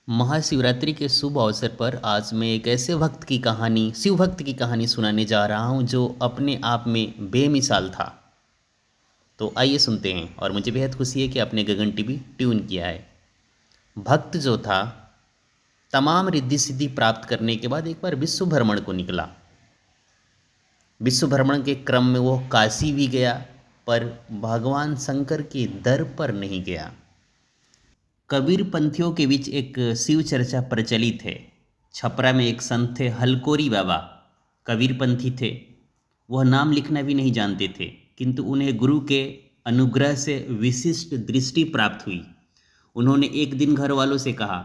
महाशिवरात्रि के शुभ अवसर पर आज मैं एक ऐसे भक्त की कहानी शिव भक्त की कहानी सुनाने जा रहा हूँ जो अपने आप में बेमिसाल था। तो आइए सुनते हैं। और मुझे बेहद खुशी है कि आपने गगन टीवी ट्यून किया है। भक्त जो था तमाम रिद्धि सिद्धि प्राप्त करने के बाद एक बार विश्व भ्रमण को निकला। विश्व भ्रमण के क्रम में वो काशी भी गया, पर भगवान शंकर के दर पर नहीं गया। कबीर पंथियों के बीच एक शिव चर्चा प्रचलित है। छपरा में एक संत थे हलकोरी बाबा, कबीर पंथी थे। वह नाम लिखना भी नहीं जानते थे, किंतु उन्हें गुरु के अनुग्रह से विशिष्ट दृष्टि प्राप्त हुई। उन्होंने एक दिन घर वालों से कहा,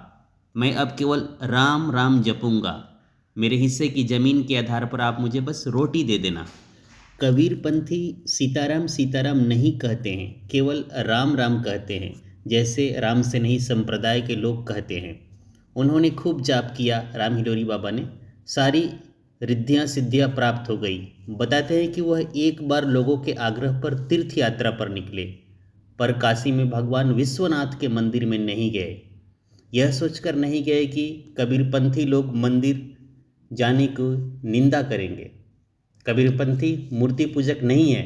मैं अब केवल राम राम जपूंगा। मेरे हिस्से की जमीन के आधार पर आप मुझे बस रोटी दे देना। कबीर पंथी सीताराम सीताराम नहीं कहते हैं, केवल राम राम कहते हैं, जैसे राम से नहीं संप्रदाय के लोग कहते हैं। उन्होंने खूब जाप किया। राम हिलोरी बाबा ने सारी रिद्धियाँ सिद्धियाँ प्राप्त हो गई। बताते हैं कि वह एक बार लोगों के आग्रह पर तीर्थ यात्रा पर निकले, पर काशी में भगवान विश्वनाथ के मंदिर में नहीं गए। यह सोचकर नहीं गए कि कबीरपंथी लोग मंदिर जाने को निंदा करेंगे। कबीरपंथी मूर्ति पूजक नहीं है।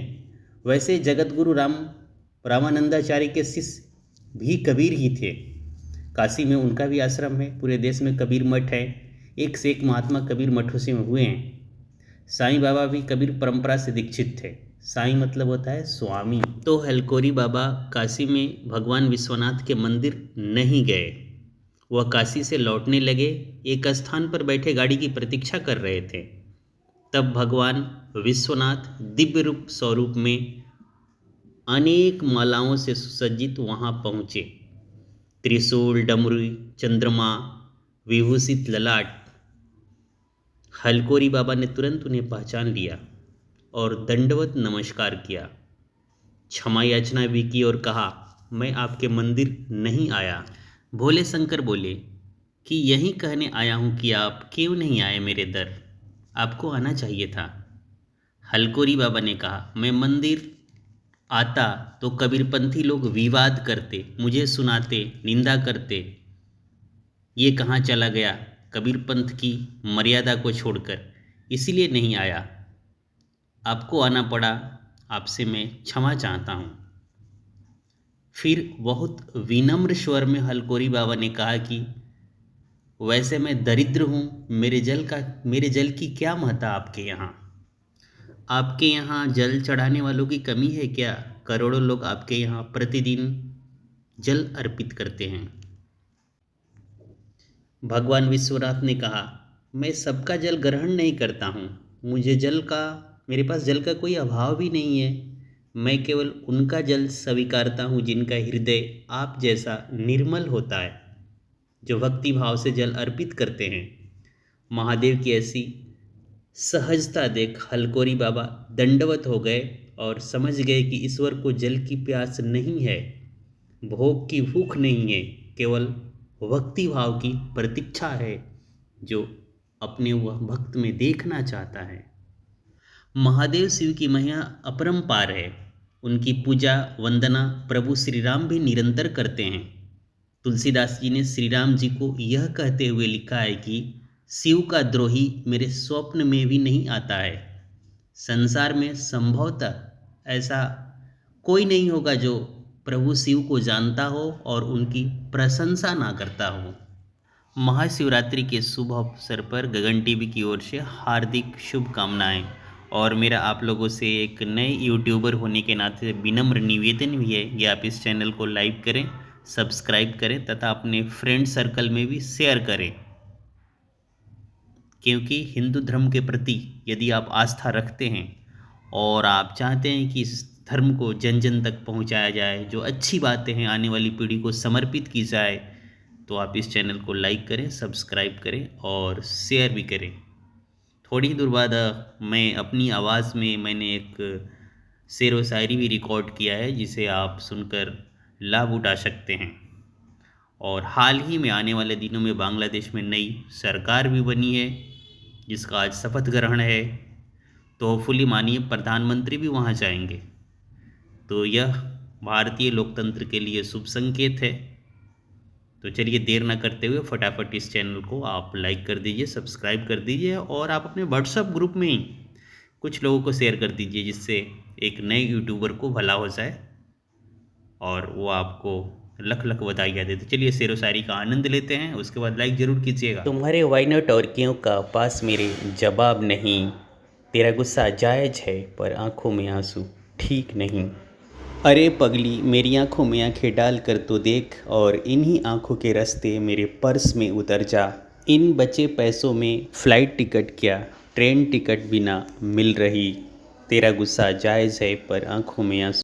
वैसे जगतगुरु रामानंदाचार्य के शिष्य भी कबीर ही थे। काशी में उनका भी आश्रम है। पूरे देश में कबीर मठ है। एक से एक महात्मा कबीर मठों से हुए हैं। साईं बाबा भी कबीर परंपरा से दीक्षित थे। साईं मतलब होता है स्वामी। तो हलकोरी बाबा काशी में भगवान विश्वनाथ के मंदिर नहीं गए। वह काशी से लौटने लगे। एक स्थान पर बैठे गाड़ी की प्रतीक्षा कर रहे थे। तब भगवान विश्वनाथ दिव्य रूप स्वरूप में अनेक मालाओं से सुसज्जित वहां पहुँचे। त्रिशूल, डमरू, चंद्रमा, विभूषित ललाट। हलकोरी बाबा ने तुरंत उन्हें पहचान लिया और दंडवत नमस्कार किया। क्षमा याचना भी की और कहा, मैं आपके मंदिर नहीं आया। भोले शंकर बोले कि यही कहने आया हूँ कि आप क्यों नहीं आए मेरे दर। आपको आना चाहिए था। हलकोरी बाबा ने कहा, मैं मंदिर आता तो कबीरपंथी लोग विवाद करते, मुझे सुनाते, निंदा करते। ये कहाँ चला गया कबीर पंथ की मर्यादा को छोड़कर, इसीलिए नहीं आया। आपको आना पड़ा, आपसे मैं क्षमा चाहता हूँ। फिर बहुत विनम्र स्वर में हलकोरी बाबा ने कहा कि वैसे मैं दरिद्र हूँ, मेरे जल की क्या महत्ता आपके यहाँ। आपके यहाँ जल चढ़ाने वालों की कमी है क्या? करोड़ों लोग आपके यहाँ प्रतिदिन जल अर्पित करते हैं। भगवान विश्वनाथ ने कहा, मैं सबका जल ग्रहण नहीं करता हूँ। मेरे पास जल का कोई अभाव भी नहीं है। मैं केवल उनका जल स्वीकारता हूँ जिनका हृदय आप जैसा निर्मल होता है, जो भक्ति भाव से जल अर्पित करते हैं। महादेव की ऐसी सहजता देख हलकोरी बाबा दंडवत हो गए और समझ गए कि ईश्वर को जल की प्यास नहीं है, भोग की भूख नहीं है, केवल भक्ति भाव की प्रतीक्षा है जो अपने वह भक्त में देखना चाहता है। महादेव शिव की महिमा अपरंपार है। उनकी पूजा वंदना प्रभु श्री राम भी निरंतर करते हैं। तुलसीदास जी ने श्री राम जी को यह कहते हुए लिखा है कि शिव का द्रोही मेरे स्वप्न में भी नहीं आता है। संसार में संभवतः ऐसा कोई नहीं होगा जो प्रभु शिव को जानता हो और उनकी प्रशंसा ना करता हो। महाशिवरात्रि के शुभ अवसर पर गगन टीवी की ओर से हार्दिक शुभकामनाएं। और मेरा आप लोगों से एक नए यूट्यूबर होने के नाते विनम्र निवेदन भी है कि आप इस चैनल को लाइक करें, सब्सक्राइब करें तथा अपने फ्रेंड सर्कल में भी शेयर करें। क्योंकि हिंदू धर्म के प्रति यदि आप आस्था रखते हैं और आप चाहते हैं कि इस धर्म को जन जन तक पहुंचाया जाए, जो अच्छी बातें हैं आने वाली पीढ़ी को समर्पित की जाए, तो आप इस चैनल को लाइक करें, सब्सक्राइब करें और शेयर भी करें। थोड़ी ही दूर बाद मैं अपनी आवाज़ में मैंने एक शेर व शायरी भी रिकॉर्ड किया है, जिसे आप सुनकर लाभ उठा सकते हैं। और हाल ही में आने वाले दिनों में बांग्लादेश में नई सरकार भी बनी है, जिसका आज शपथ ग्रहण है। तो होपफुली माननीय प्रधानमंत्री भी वहाँ जाएंगे। तो यह भारतीय लोकतंत्र के लिए शुभ संकेत है। तो चलिए देर ना करते हुए फटाफट इस चैनल को आप लाइक कर दीजिए, सब्सक्राइब कर दीजिए और आप अपने व्हाट्सएप ग्रुप में ही कुछ लोगों को शेयर कर दीजिए, जिससे एक नए यूट्यूबर को भला हो जाए और वो आपको लख लख बधाइयाँ देते। चलिए शेर व शायरी का आनंद लेते हैं, उसके बाद लाइक ज़रूर कीजिएगा। तुम्हारे वाई नॉट और क्यों का पास मेरे जवाब नहीं, तेरा गुस्सा जायज़ है पर आंखों में आंसू ठीक नहीं। अरे पगली मेरी आंखों में आंखें डाल कर तो देख, और इन्हीं आंखों के रास्ते मेरे पर्स में उतर जा। इन बचे पैसों में फ़्लाइट टिकट क्या, ट्रेन टिकट भी ना मिल रही, तेरा गुस्सा जायज़ है पर आंखों में आंसू